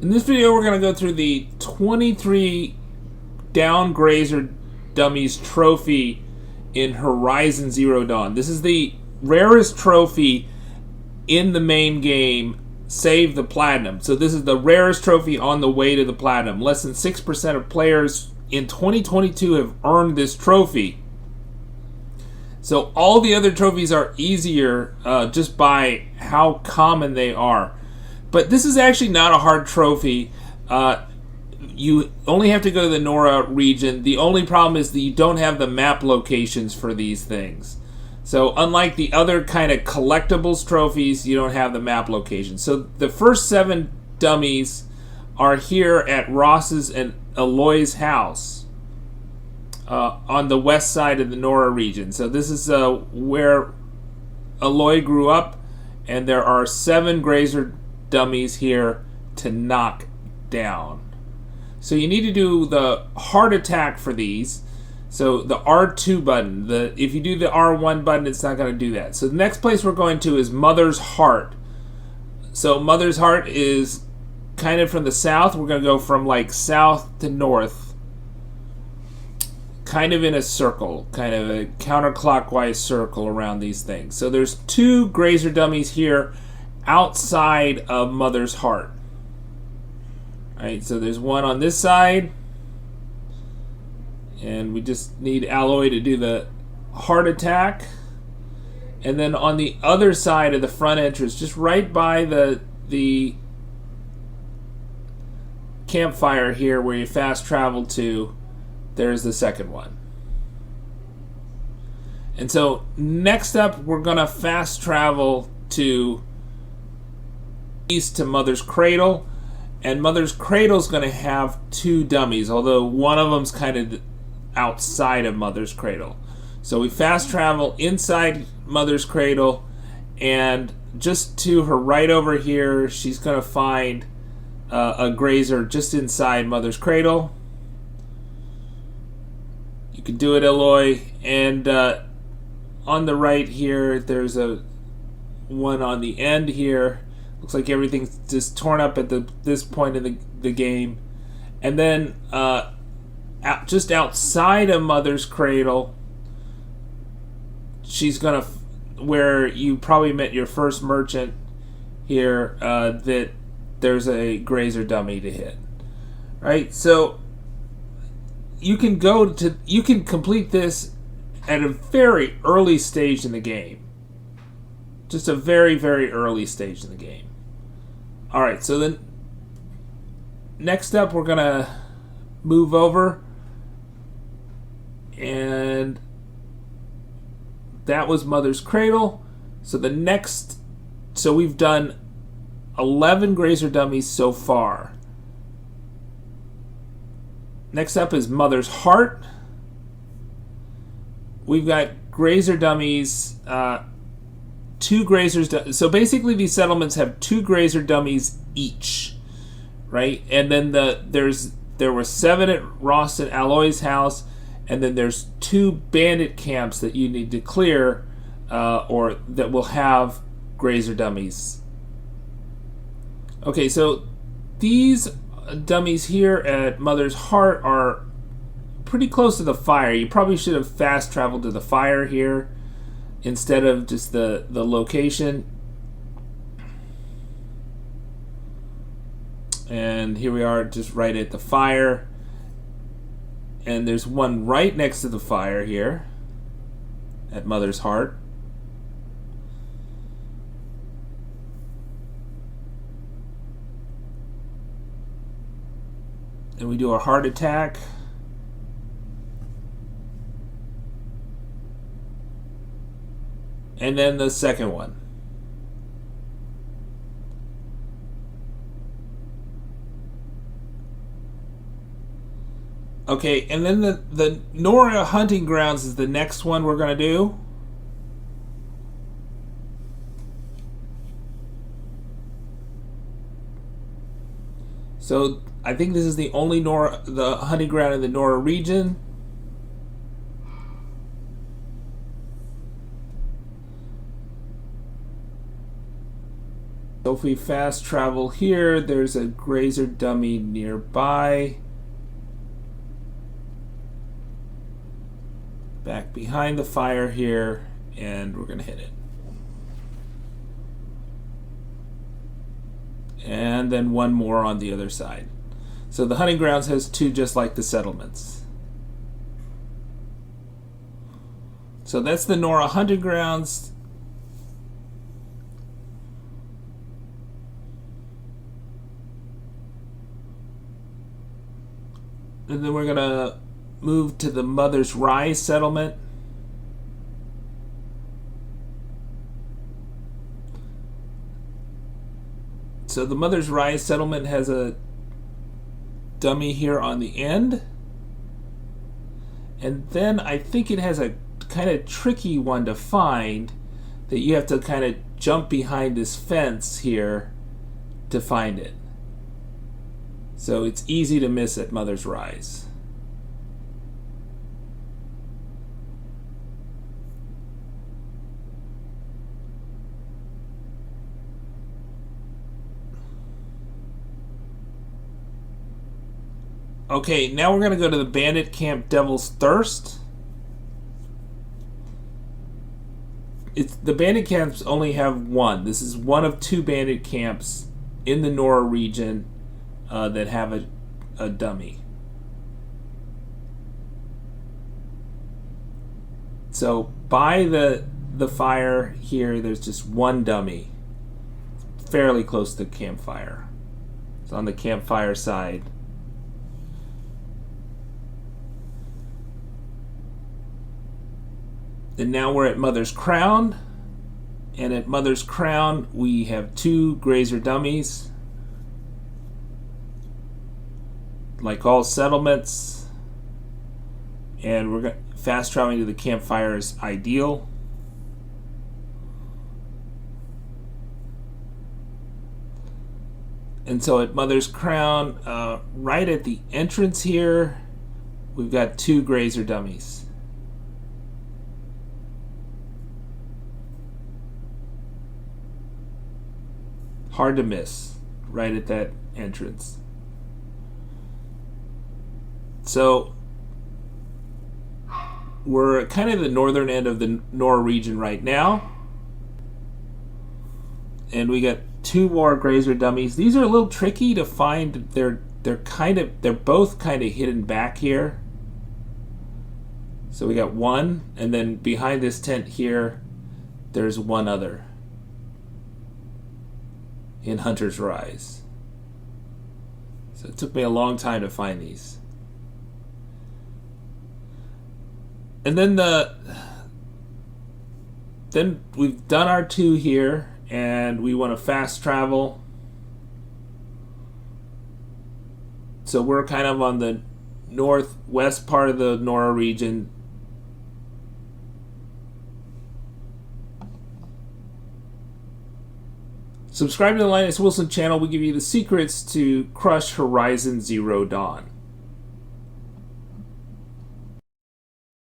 In this video, we're going to go through the 23 Down Grazer Dummies trophy in Horizon Zero Dawn. This is the rarest trophy in the main game, save the Platinum. So this is the rarest trophy on the way to the Platinum. Less than 6% of players in 2022 have earned this trophy. So all the other trophies are easier just by how common they are. But this is actually not a hard trophy. You only have to go to the Nora region. The only problem is that you don't have the map locations for these things. So unlike the other kind of collectibles trophies, you don't have the map locations. So the first 7 dummies are here at Ross's and Aloy's house on the west side of the Nora region. So this is where Aloy grew up, and there are 7 Grazer dummies here to knock down. So you need to do the heart attack for these. So the R2 button. If you do the R1 button, it's not going to do that. So the next place we're going to is Mother's Heart. So Mother's Heart is kind of from the south. We're going to go from like south to north, kind of in a circle, kind of a counterclockwise circle around these things. So there's 2 Grazer dummies here outside of Mother's Heart. Alright, so there's one on this side, and we just need Aloy to do the heart attack. And then on the other side of the front entrance, just right by the campfire here where you fast travel to, there's the second one. And so next up, we're going to fast travel to east to Mother's Cradle. And Mother's Cradle is going to have 2 dummies, although one of them's kind of outside of Mother's Cradle. So we fast travel inside Mother's Cradle, and just to her right over here, she's going to find a Grazer just inside Mother's Cradle. You can do it, Aloy. And on the right here, there's a one on the end here. Looks like everything's just torn up at this point in the game. And then just outside of Mother's Cradle, she's going to, where you probably met your first merchant here, that there's a Grazer dummy to hit. Right? So you can complete this at a very early stage in the game. Just a very, very early stage in the game. Alright, so then next up we're going to move over, and that was Mother's Cradle. So we've done 11 Grazer dummies so far. Next up is Mother's Heart. We've got Grazer dummies, 2 Grazers. So basically these settlements have 2 Grazer dummies each, right? And then there were 7 at Ross and Aloy's house, and then there's 2 bandit camps that you need to clear, or that will have Grazer dummies. Okay, so these dummies here at Mother's Heart are pretty close to the fire. You probably should have fast traveled to the fire here instead of just the location. And here we are, just right at the fire. And there's one right next to the fire here at Mother's Heart. And we do a heart attack. And then the second one. Okay, and then the Nora Hunting Grounds is the next one we're going to do. So I think this is the only the hunting ground in the Nora region. So if we fast travel here, there's a grazer dummy nearby. Back behind the fire here, and we're going to hit it. And then one more on the other side. So the hunting grounds has two just like the settlements. So that's the Nora hunting grounds. And then we're going to move to the Mother's Rise settlement. So the Mother's Rise settlement has a dummy here on the end. And then I think it has a kind of tricky one to find, that you have to kind of jump behind this fence here to find it. So it's easy to miss at Mother's Rise. Okay, now we're going to go to the Bandit Camp Devil's Thirst. The bandit camps only have one. This is one of two bandit camps in the Nora region that have a dummy. So by the fire here, there's just one dummy, fairly close to the campfire. It's on the campfire side. And now we're at Mother's Crown. And at Mother's Crown, we have two grazer dummies. Like all settlements. And we're fast traveling to the campfire is ideal. And so at Mother's Crown, right at the entrance here, we've got two grazer dummies. Hard to miss, right at that entrance. So we're kind of the northern end of the Nora region right now. And we got two more grazer dummies. These are a little tricky to find. They're both kind of hidden back here. So we got one, and then behind this tent here, there's one other in Hunter's Rise. So it took me a long time to find these. And then we've done our two here, and we want to fast travel. So we're kind of on the northwest part of the Nora region. Subscribe to the Linus Wilson channel. We give you the secrets to crush Horizon Zero Dawn.